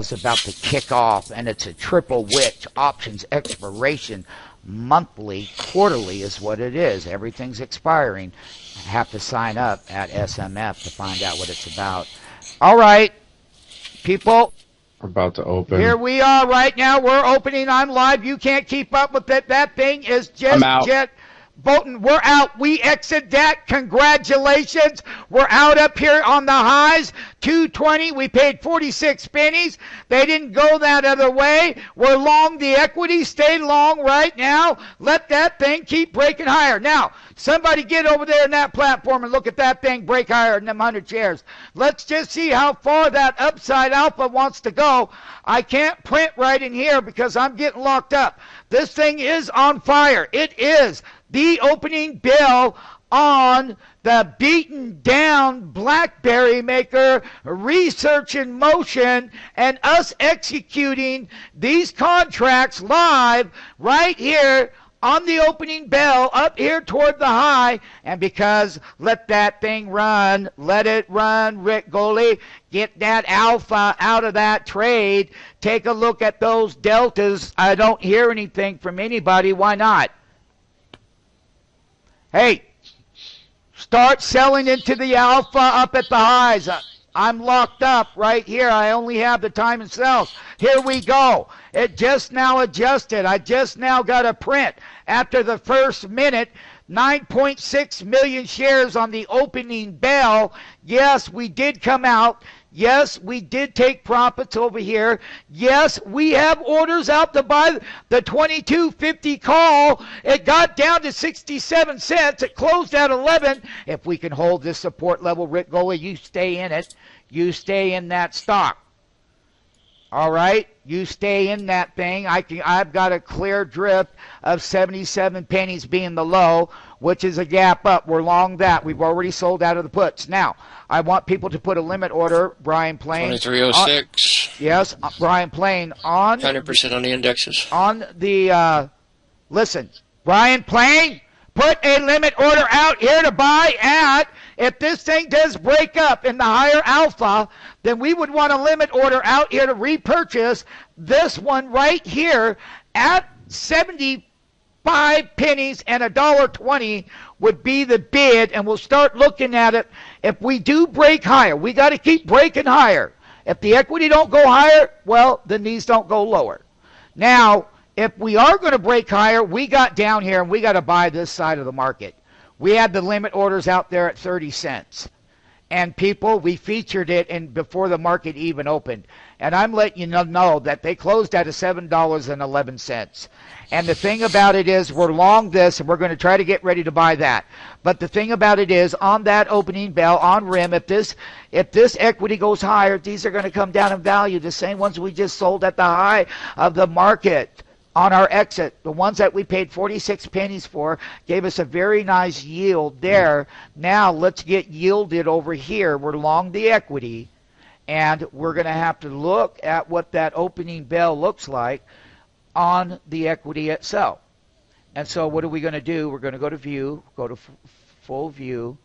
is about to kick off, and it's a triple witch options expiration. Monthly, quarterly is what it is. Everything's expiring. Have to sign up at SMF to find out what it's about. All right, people. We're about to open. Here we are right now. We're opening. I'm live. You can't keep up with it. That thing is just jet voting. We're out. We exit that. Congratulations. We're out up here on the highs. 220. We paid 46 pennies. They didn't go that other way. We're long the equity. Stay long right now. Let that thing keep breaking higher. Now, somebody get over there in that platform and look at that thing break higher than them 100 shares. Let's just see how far that upside alpha wants to go. I can't print right in here because I'm getting locked up. This thing is on fire. It is the opening bell on the beaten down BlackBerry maker, research in motion, and us executing these contracts live right here on the opening bell up here toward the high. And because let that thing run, let it run, Rick Goley, get that alpha out of that trade. Take a look at those deltas. I don't hear anything from anybody. Why not? Hey, start selling into the alpha up at the highs. I'm locked up right here. I only have the time and sells. Here we go. It just now adjusted. I just now got a print after the first minute. 9.6 million shares on the opening bell. Yes, we did come out. Yes, we did take profits over here. Yes, we have orders out to buy the 22.50 call. It got down to 67 cents. It closed at 11. If we can hold this support level, Rick Goley, you stay in it. You stay in that stock. All right, you stay in that thing. I've got a clear drift of 77 pennies being the low, which is a gap up. We're long that. We've already sold out of the puts. Now, I want people to put a limit order. Brian Plain. 2306. Yes, Brian Plain on 100% on the indexes. On the listen, Brian Plain, put a limit order out here to buy at. If this thing does break up in the higher alpha, then we would want a limit order out here to repurchase this one right here at 75 pennies and $1.20 would be the bid, and we'll start looking at it. If we do break higher, we got to keep breaking higher. If the equity don't go higher, well, then these don't go lower. Now, if we are going to break higher, we got down here and we got to buy this side of the market. We had the limit orders out there at 30 cents. And people, we featured it before the market even opened. And I'm letting you know that they closed at $7.11. And the thing about it is we're long this, and we're going to try to get ready to buy that. But the thing about it is on that opening bell, on RIMM, if this equity goes higher, these are going to come down in value, the same ones we just sold at the high of the market. On our exit, the ones that we paid 46 pennies for gave us a very nice yield there. Now let's get yielded over here. We're long the equity, and we're going to have to look at what that opening bell looks like on the equity itself. And so what are we going to do? We're going to go to view, go to full view,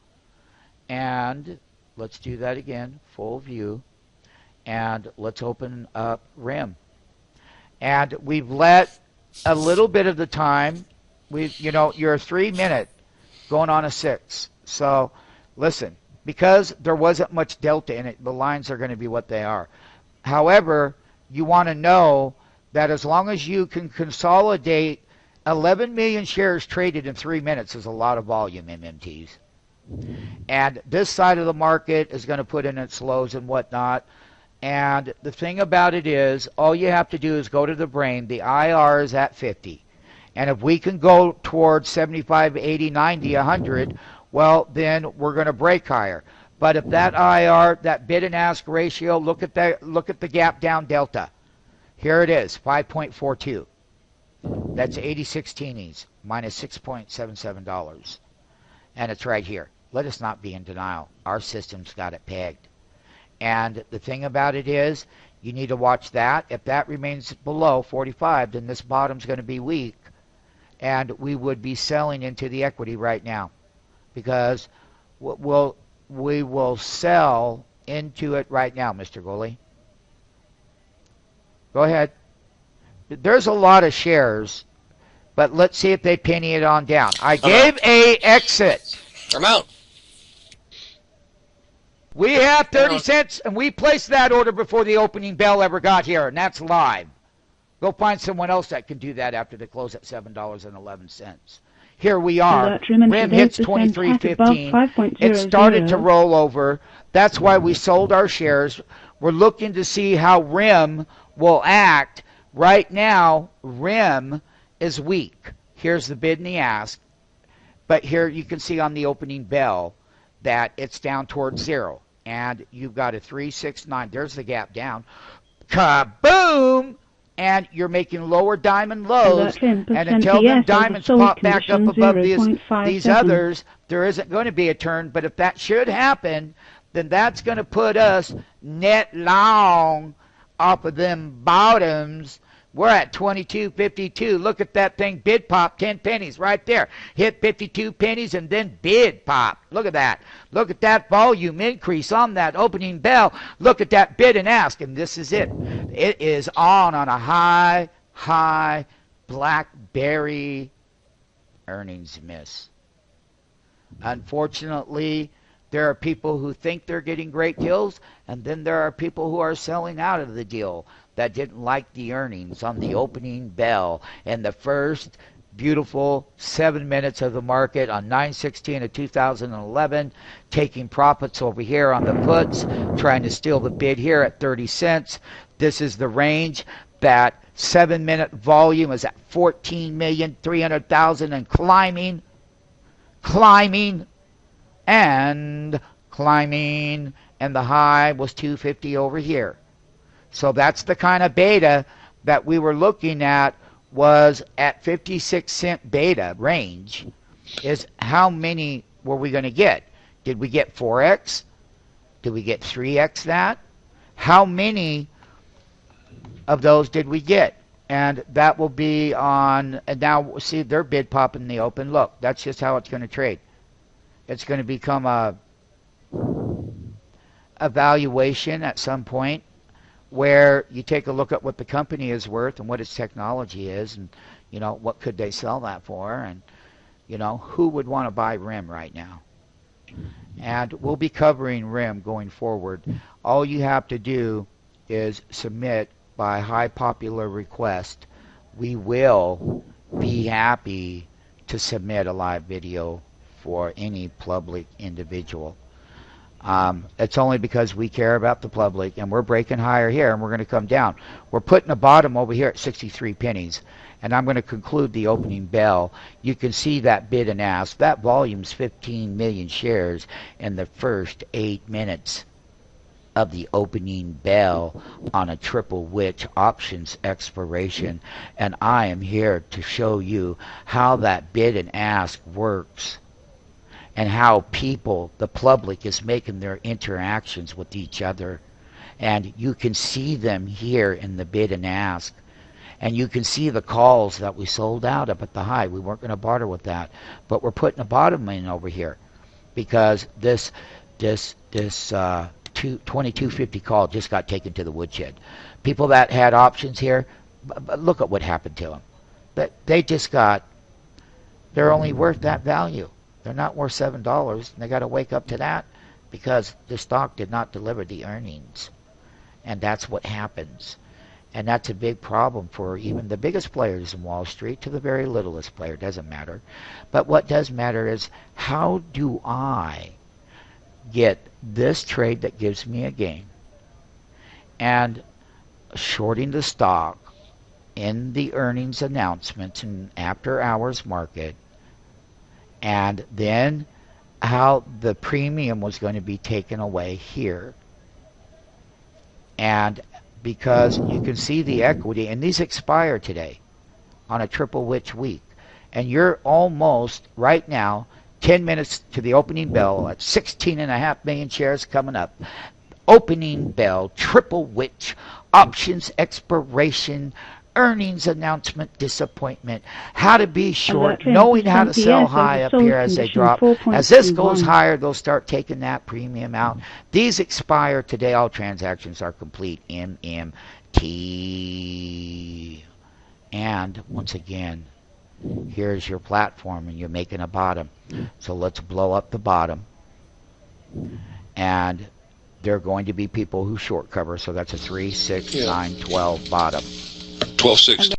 and let's do that again, full view, and let's open up RIMM. And we've let a little bit of the time, you're a 3 minute going on a 6. So listen, because there wasn't much delta in it, the lines are going to be what they are. However, you want to know that as long as you can consolidate 11 million shares traded in 3 minutes is a lot of volume, MMTs. And this side of the market is going to put in its lows and whatnot. And the thing about it is, all you have to do is go to the brain. The IR is at 50. And if we can go towards 75, 80, 90, 100, well, then we're going to break higher. But if that IR, that bid and ask ratio, look at the gap down delta. Here it is, 5.42. That's 86 teenies, minus $6.77. And it's right here. Let us not be in denial. Our system's got it pegged. And the thing about it is, you need to watch that. If that remains below 45, then this bottom's going to be weak. And we would be selling into the equity right now. Because we will sell into it right now, Mr. Goley. Go ahead. There's a lot of shares, but let's see if they penny it on down. I gave a exit. I'm out. We have 30 cents, and we placed that order before the opening bell ever got here, and that's live. Go find someone else that can do that after they close at $7.11. Here we are. RIMM hits 23.15. It started to roll over. That's why we sold our shares. We're looking to see how RIMM will act. Right now, RIMM is weak. Here's the bid and the ask. But here you can see on the opening bell that it's down towards zero. And you've got a 369. There's the gap down. Kaboom! And you're making lower diamond lows. And until them diamonds pop back up above these others, there isn't going to be a turn. But if that should happen, then that's going to put us net long off of them bottoms. We're at 22.52. Look at that thing bid pop, 10 pennies right there. Hit 52 pennies and then bid pop. Look at that. Look at that volume increase on that opening bell. Look at that bid and ask, and this is it. It is on a high blackberry earnings miss. Unfortunately, there are people who think they're getting great deals, and then there are people who are selling out of the deal that didn't like the earnings on the opening bell in the first beautiful 7 minutes of the market on 9/16 of 2011, taking profits over here on the puts, trying to steal the bid here at 30 cents. This is the range. That 7-minute volume is at 14,300,000 and climbing, and the high was 250 over here. So that's the kind of beta that we were looking at, was at 56-cent beta range. Is how many were we going to get? Did we get 4x? Did we get 3x that? How many of those did we get? And that will be on, and now see their bid pop in the open. Look, that's just how it's going to trade. It's going to become a valuation at some point, where you take a look at what the company is worth and what its technology is, and what could they sell that for, and who would want to buy RIMM right now. And we'll be covering RIMM going forward. All you have to do is submit by high popular request. We will be happy to submit a live video for any public individual. It's only because we care about the public, and we're breaking higher here, and we're going to come down. We're putting a bottom over here at 63 pennies, and I'm going to conclude the opening bell. You can see that bid and ask. That volume's 15 million shares in the first 8 minutes of the opening bell on a triple witch options expiration, and I am here to show you how that bid and ask works, and how people, the public, is making their interactions with each other. And you can see them here in the bid and ask. And you can see the calls that we sold out up at the high. We weren't going to barter with that. But we're putting a bottom in over here, because this 2250 call just got taken to the woodshed. People that had options here, but look at what happened to them. They're only worth that value. They're not worth $7, and they got to wake up to that, because the stock did not deliver the earnings. And that's what happens. And that's a big problem for even the biggest players in Wall Street to the very littlest player. Doesn't matter. But what does matter is, how do I get this trade that gives me a gain, and shorting the stock in the earnings announcements and after hours market, and then how the premium was going to be taken away here. And because you can see the equity, and these expire today on a triple witch week, and you're almost right now 10 minutes to the opening bell at 16.5 million shares coming up. Opening bell, triple witch, options expiration, earnings announcement disappointment, how to be short, knowing how to sell high up here as they drop. As this goes higher, they'll start taking that premium out. These expire today. All transactions are complete. T. And once again, here's your platform, and you're making a bottom. So let's blow up the bottom. And there are going to be people who short cover, so that's a 3, 6, 9, 12 bottom. 12, 6.